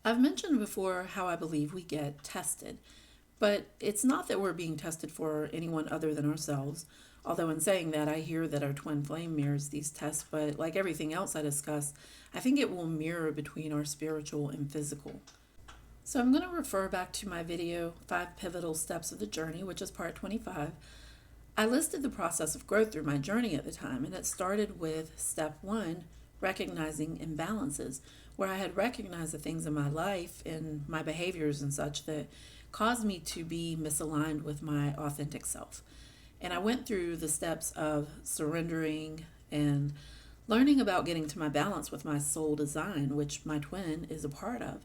I've mentioned before how I believe we get tested, but it's not that we're being tested for anyone other than ourselves. Although, in saying that, I hear that our twin flame mirrors these tests, but like everything else I discuss, I think it will mirror between our spiritual and physical. So, I'm going to refer back to my video, 5 Pivotal Steps of the Journey, which is part 25. I listed the process of growth through my journey at the time, and it started with step 1, recognizing imbalances, where I had recognized the things in my life and my behaviors and such that caused me to be misaligned with my authentic self. And I went through the steps of surrendering and learning about getting to my balance with my soul design, which my twin is a part of.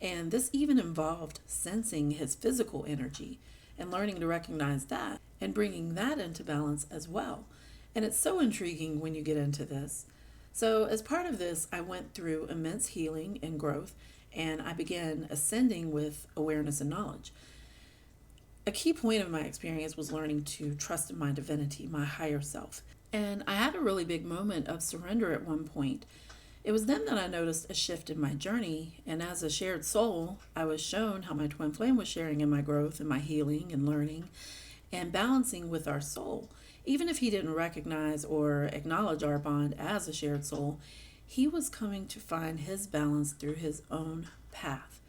And this even involved sensing his physical energy and learning to recognize that and bringing that into balance as well. And it's so intriguing when you get into this. So, as part of this, I went through immense healing and growth, and I began ascending with awareness and knowledge. A key point of my experience was learning to trust in my divinity, my higher self. And I had a really big moment of surrender at one point. It was then that I noticed a shift in my journey, and as a shared soul, I was shown how my twin flame was sharing in my growth and my healing and learning and balancing with our soul. Even if he didn't recognize or acknowledge our bond as a shared soul, he was coming to find his balance through his own path.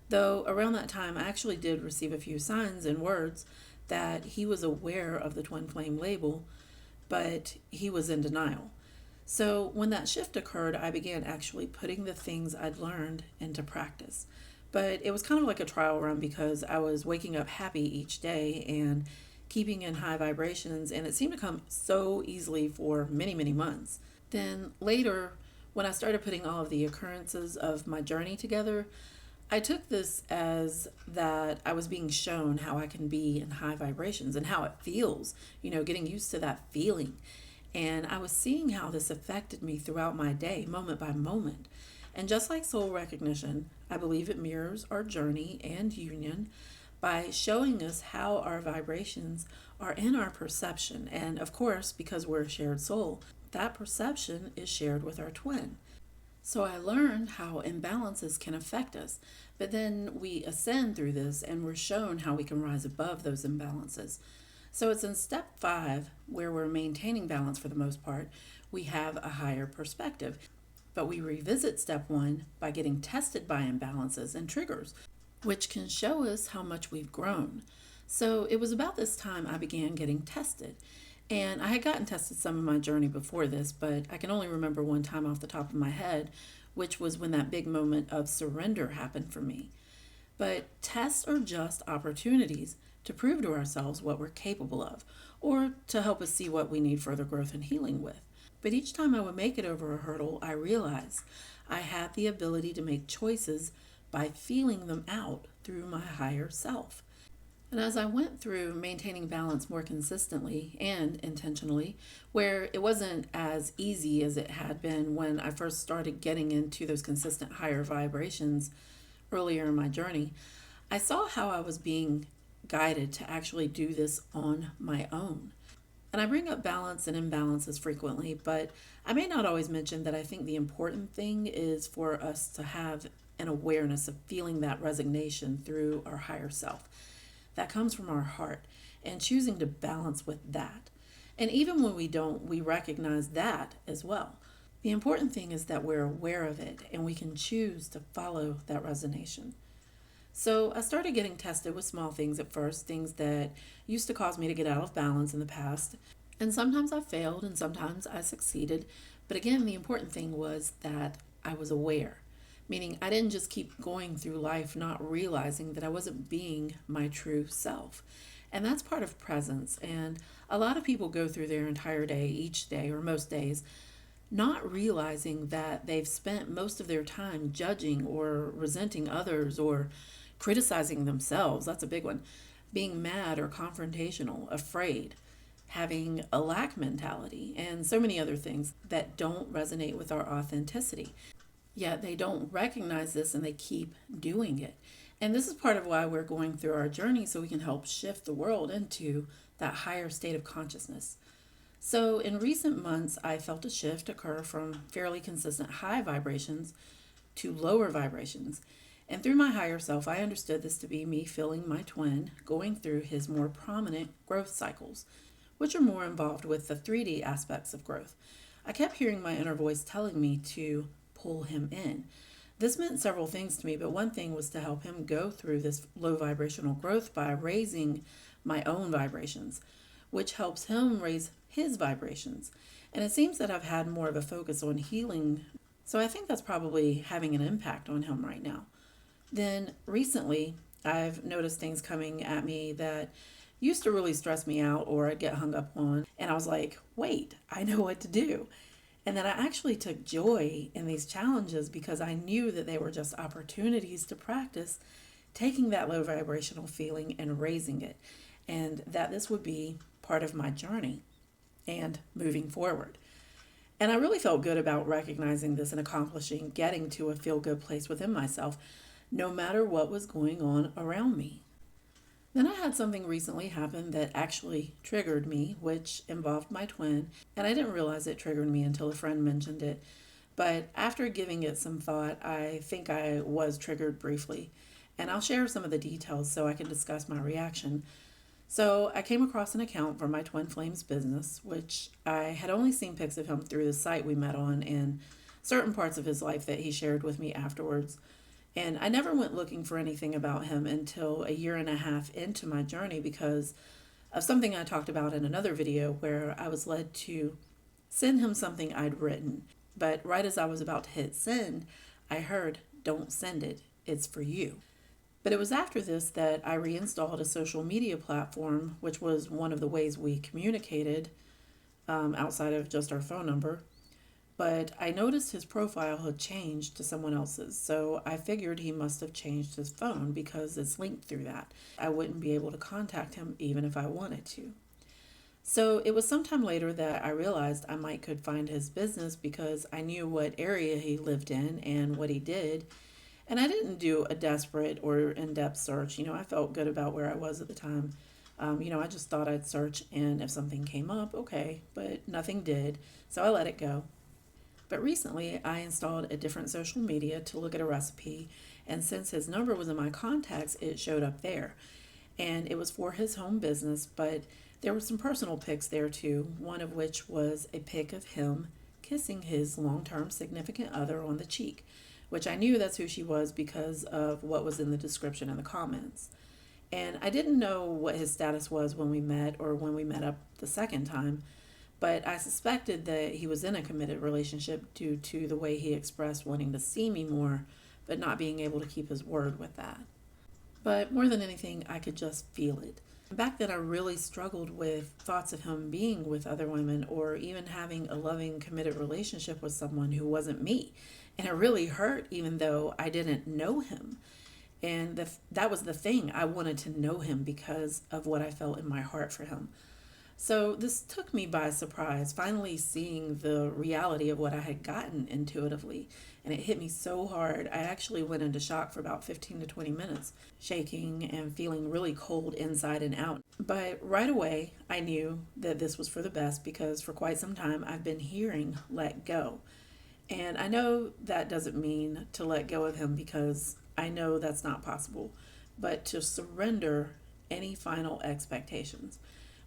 Though around that time, I actually did receive a few signs and words that he was aware of the twin flame label, but he was in denial. So when that shift occurred, I began actually putting the things I'd learned into practice. But it was kind of like a trial run because I was waking up happy each day and keeping in high vibrations, and it seemed to come so easily for many, many months. Then later, when I started putting all of the occurrences of my journey together, I took this as that I was being shown how I can be in high vibrations and how it feels, getting used to that feeling. And I was seeing how this affected me throughout my day, moment by moment. And just like soul recognition, I believe it mirrors our journey and union by showing us how our vibrations are in our perception. And of course, because we're a shared soul, that perception is shared with our twin. So I learned how imbalances can affect us, but then we ascend through this and we're shown how we can rise above those imbalances. So it's in step 5, where we're maintaining balance for the most part, we have a higher perspective. But we revisit step 1 by getting tested by imbalances and triggers, which can show us how much we've grown. So it was about this time I began getting tested. And I had gotten tested some of my journey before this, but I can only remember one time off the top of my head, which was when that big moment of surrender happened for me. But tests are just opportunities to prove to ourselves what we're capable of, or to help us see what we need further growth and healing with. But each time I would make it over a hurdle, I realized I had the ability to make choices by feeling them out through my higher self. And as I went through maintaining balance more consistently and intentionally, where it wasn't as easy as it had been when I first started getting into those consistent higher vibrations earlier in my journey, I saw how I was being guided to actually do this on my own. And I bring up balance and imbalances frequently, but I may not always mention that I think the important thing is for us to have an awareness of feeling that resignation through our higher self. That comes from our heart and choosing to balance with that. And even when we don't, we recognize that as well. The important thing is that we're aware of it and we can choose to follow that resonation. So I started getting tested with small things at first, things that used to cause me to get out of balance in the past. And sometimes I failed and sometimes I succeeded. But again, the important thing was that I was aware, meaning I didn't just keep going through life not realizing that I wasn't being my true self. And that's part of presence. And a lot of people go through their entire day, each day or most days, not realizing that they've spent most of their time judging or resenting others or criticizing themselves. That's a big one. Being mad or confrontational, afraid, having a lack mentality, and so many other things that don't resonate with our authenticity. Yet they don't recognize this and they keep doing it. And this is part of why we're going through our journey, so we can help shift the world into that higher state of consciousness. So in recent months, I felt a shift occur from fairly consistent high vibrations to lower vibrations. And through my higher self, I understood this to be me feeling my twin going through his more prominent growth cycles, which are more involved with the 3D aspects of growth. I kept hearing my inner voice telling me to pull him in. This meant several things to me, but one thing was to help him go through this low vibrational growth by raising my own vibrations, which helps him raise his vibrations. And it seems that I've had more of a focus on healing, so I think that's probably having an impact on him right now. Then recently, I've noticed things coming at me that used to really stress me out or I'd get hung up on. And I was like, wait, I know what to do. And then I actually took joy in these challenges because I knew that they were just opportunities to practice taking that low vibrational feeling and raising it, and that this would be part of my journey and moving forward. And I really felt good about recognizing this and accomplishing getting to a feel good place within myself, no matter what was going on around me. Then I had something recently happen that actually triggered me, which involved my twin, and I didn't realize it triggered me until a friend mentioned it. But after giving it some thought, I think I was triggered briefly, and I'll share some of the details so I can discuss my reaction. So I came across an account for my twin flame's business, which I had only seen pics of him through the site we met on and certain parts of his life that he shared with me afterwards. And I never went looking for anything about him until a year and a half into my journey because of something I talked about in another video where I was led to send him something I'd written. But right as I was about to hit send, I heard, "Don't send it, it's for you." But it was after this that I reinstalled a social media platform, which was one of the ways we communicated outside of just our phone number. But I noticed his profile had changed to someone else's, so I figured he must have changed his phone because it's linked through that. I wouldn't be able to contact him even if I wanted to. So it was sometime later that I realized I might could find his business because I knew what area he lived in and what he did. And I didn't do a desperate or in-depth search. I felt good about where I was at the time. I just thought I'd search, and if something came up, okay, but nothing did, so I let it go. But recently, I installed a different social media to look at a recipe, and since his number was in my contacts, it showed up there. And it was for his home business, but there were some personal pics there too, one of which was a pic of him kissing his long-term significant other on the cheek, which I knew that's who she was because of what was in the description and the comments. And I didn't know what his status was when we met or when we met up the second time, but I suspected that he was in a committed relationship due to the way he expressed wanting to see me more, but not being able to keep his word with that. But more than anything, I could just feel it. Back then, I really struggled with thoughts of him being with other women or even having a loving, committed relationship with someone who wasn't me. And it really hurt, even though I didn't know him. And that was the thing. I wanted to know him because of what I felt in my heart for him. So this took me by surprise, finally seeing the reality of what I had gotten intuitively. And it hit me so hard, I actually went into shock for about 15 to 20 minutes, shaking and feeling really cold inside and out. But right away, I knew that this was for the best because for quite some time I've been hearing "let go." And I know that doesn't mean to let go of him because I know that's not possible, but to surrender any final expectations.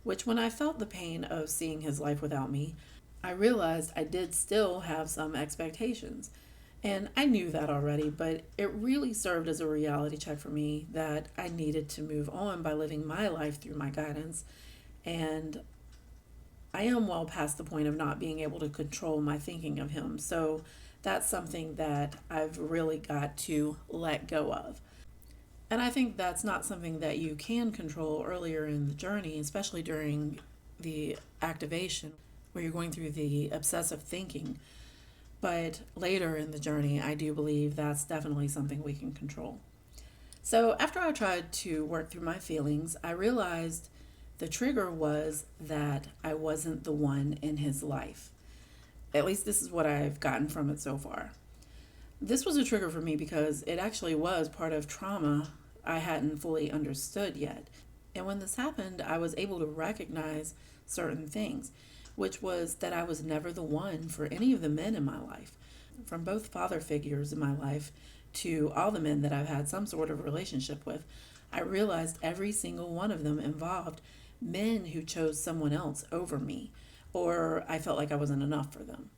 Which, when I felt the pain of seeing his life without me, I realized I did still have some expectations. And I knew that already, but it really served as a reality check for me that I needed to move on by living my life through my guidance. And I am well past the point of not being able to control my thinking of him. So that's something that I've really got to let go of. And I think that's not something that you can control earlier in the journey, especially during the activation where you're going through the obsessive thinking. But later in the journey, I do believe that's definitely something we can control. So after I tried to work through my feelings, I realized the trigger was that I wasn't the one in his life. At least this is what I've gotten from it so far. This was a trigger for me because it actually was part of trauma I hadn't fully understood yet. And when this happened, I was able to recognize certain things, which was that I was never the one for any of the men in my life. from both father figures in my life to all the men that I've had some sort of relationship with, I realized every single one of them involved men who chose someone else over me, or I felt like I wasn't enough for them.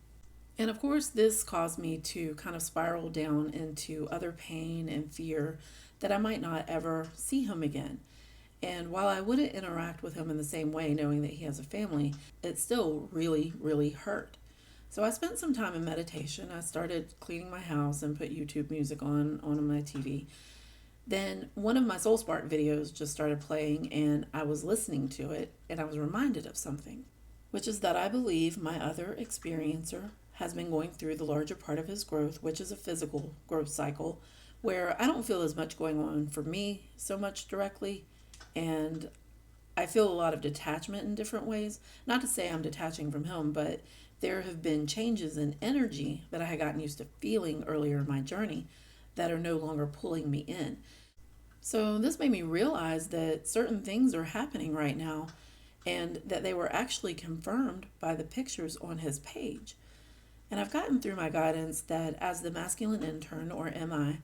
And of course, this caused me to kind of spiral down into other pain and fear that I might not ever see him again. And while I wouldn't interact with him in the same way, knowing that he has a family, it still really, really hurt. So I spent some time in meditation. I started cleaning my house and put YouTube music on my TV. Then one of my Soul Spark videos just started playing, and I was listening to it, and I was reminded of something, which is that I believe my other experiencer has been going through the larger part of his growth, which is a physical growth cycle, where I don't feel as much going on for me so much directly, and I feel a lot of detachment in different ways. Not to say I'm detaching from him, but there have been changes in energy that I had gotten used to feeling earlier in my journey that are no longer pulling me in. So this made me realize that certain things are happening right now and that they were actually confirmed by the pictures on his page. And I've gotten through my guidance that as the masculine intern, or MI,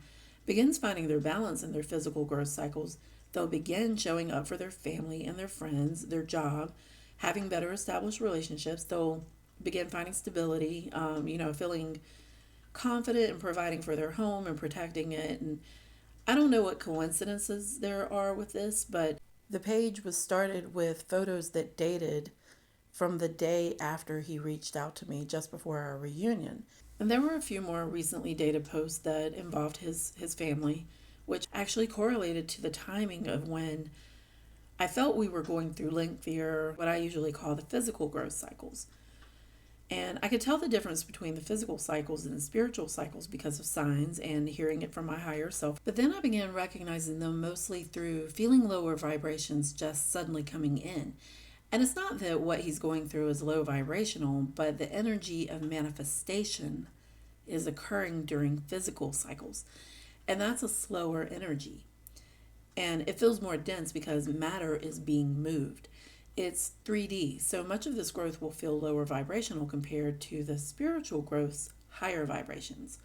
begins finding their balance in their physical growth cycles, they'll begin showing up for their family and their friends, their job, having better established relationships. They'll begin finding stability, feeling confident in providing for their home and protecting it. And I don't know what coincidences there are with this, but the page was started with photos that dated from the day after he reached out to me just before our reunion. And there were a few more recently dated posts that involved his family, which actually correlated to the timing of when I felt we were going through lengthier, what I usually call the physical growth cycles. And I could tell the difference between the physical cycles and the spiritual cycles because of signs and hearing it from my higher self. But then I began recognizing them mostly through feeling lower vibrations just suddenly coming in. And it's not that what he's going through is low vibrational, but the energy of manifestation is occurring during physical cycles. And that's a slower energy. And it feels more dense because matter is being moved. It's 3D, so much of this growth will feel lower vibrational compared to the spiritual growth's higher vibrations.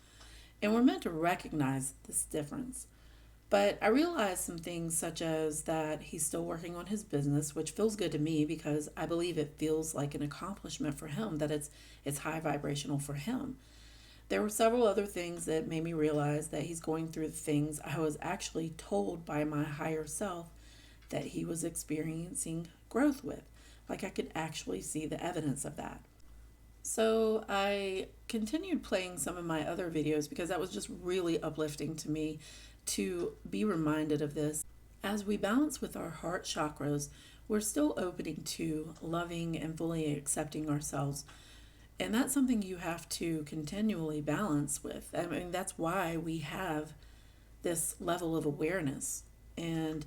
And we're meant to recognize this difference. But I realized some things such as that he's still working on his business, which feels good to me because I believe it feels like an accomplishment for him, that it's high vibrational for him. There were several other things that made me realize that he's going through the things I was actually told by my higher self that he was experiencing growth with. Like I could actually see the evidence of that. So I continued playing some of my other videos because that was just really uplifting to me to be reminded of this. As we balance with our heart chakras, we're still opening to loving and fully accepting ourselves. And that's something you have to continually balance with. I mean, that's why we have this level of awareness. And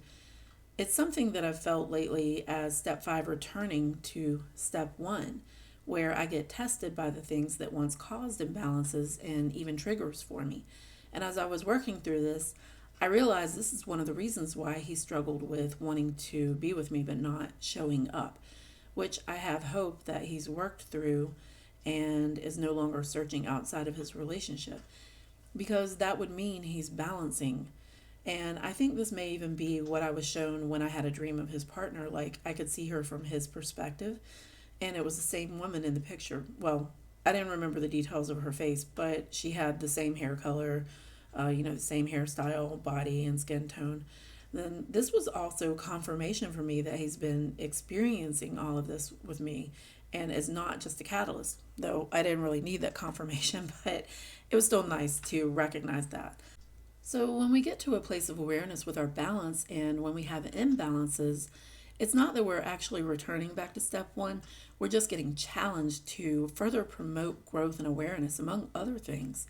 it's something that I've felt lately as step 5 returning to step 1, where I get tested by the things that once caused imbalances and even triggers for me. And as I was working through this, I realized this is one of the reasons why he struggled with wanting to be with me but not showing up, which I have hope that he's worked through and is no longer searching outside of his relationship, because that would mean he's balancing. And I think this may even be what I was shown when I had a dream of his partner. Like I could see her from his perspective, and it was the same woman in the picture. Well, I didn't remember the details of her face, but she had the same hair color, the same hairstyle, body, and skin tone. Then this was also confirmation for me that he's been experiencing all of this with me and is not just a catalyst, though I didn't really need that confirmation, but it was still nice to recognize that. So when we get to a place of awareness with our balance and when we have imbalances, it's not that we're actually returning back to step 1. We're just getting challenged to further promote growth and awareness, among other things.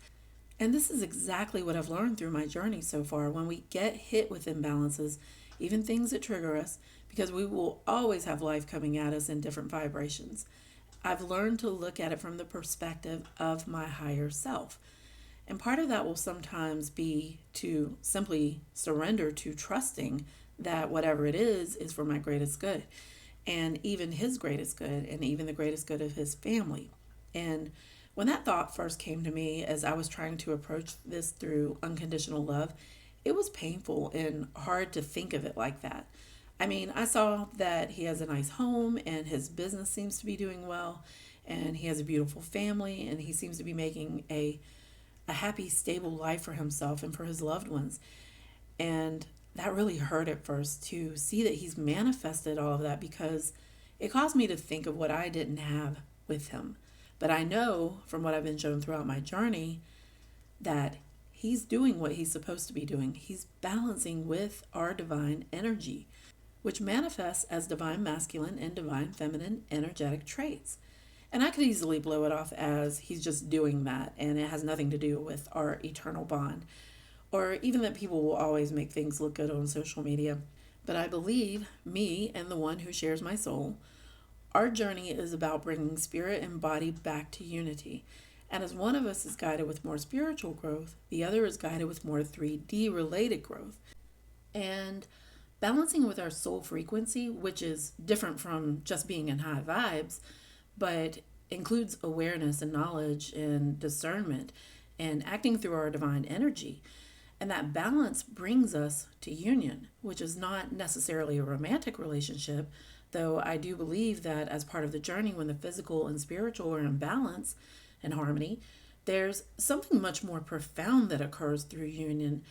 And this is exactly what I've learned through my journey so far. When we get hit with imbalances, even things that trigger us, because we will always have life coming at us in different vibrations, I've learned to look at it from the perspective of my higher self. And part of that will sometimes be to simply surrender to trusting that whatever it is for my greatest good, and even his greatest good, and even the greatest good of his family. And When that thought first came to me as I was trying to approach this through unconditional love, it was painful and hard to think of it like that. I mean, I saw that he has a nice home and his business seems to be doing well, and he has a beautiful family, and he seems to be making a happy, stable life for himself and for his loved ones. And that really hurt at first to see that he's manifested all of that, because it caused me to think of what I didn't have with him. But I know from what I've been shown throughout my journey that he's doing what he's supposed to be doing. He's balancing with our divine energy, which manifests as divine masculine and divine feminine energetic traits. And I could easily blow it off as he's just doing that and it has nothing to do with our eternal bond, or even that people will always make things look good on social media. But I believe me and the one who shares my soul, our journey is about bringing spirit and body back to unity. And as one of us is guided with more spiritual growth, the other is guided with more 3D related growth. And balancing with our soul frequency, which is different from just being in high vibes, but includes awareness and knowledge and discernment and acting through our divine energy. And that balance brings us to union, which is not necessarily a romantic relationship, though I do believe that as part of the journey, when the physical and spiritual are in balance and harmony, there's something much more profound that occurs through union.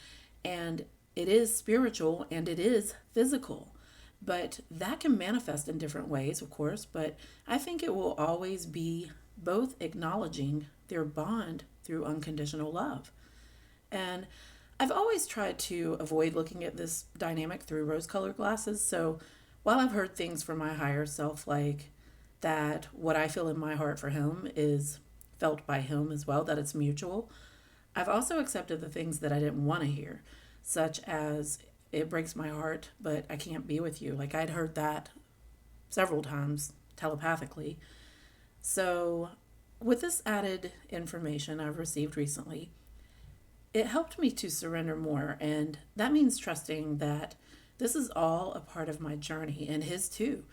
And it is spiritual and it is physical. But that can manifest in different ways, of course, but I think it will always be both acknowledging their bond through unconditional love. And I've always tried to avoid looking at this dynamic through rose-colored glasses. So while I've heard things from my higher self, like that what I feel in my heart for him is felt by him as well, that it's mutual, I've also accepted the things that I didn't want to hear, such as it breaks my heart, but I can't be with you. Like I'd heard that several times telepathically. So with this added information I've received recently, it helped me to surrender more. And that means trusting that this is all a part of my journey and his too.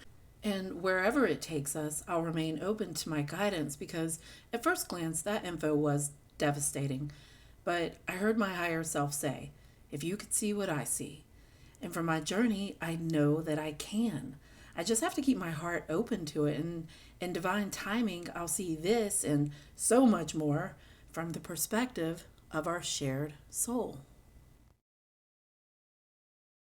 And wherever it takes us, I'll remain open to my guidance, because at first glance, that info was devastating. But I heard my higher self say, if you could see what I see. And for my journey, I know that I can. I just have to keep my heart open to it. And in divine timing, I'll see this and so much more from the perspective of our shared soul.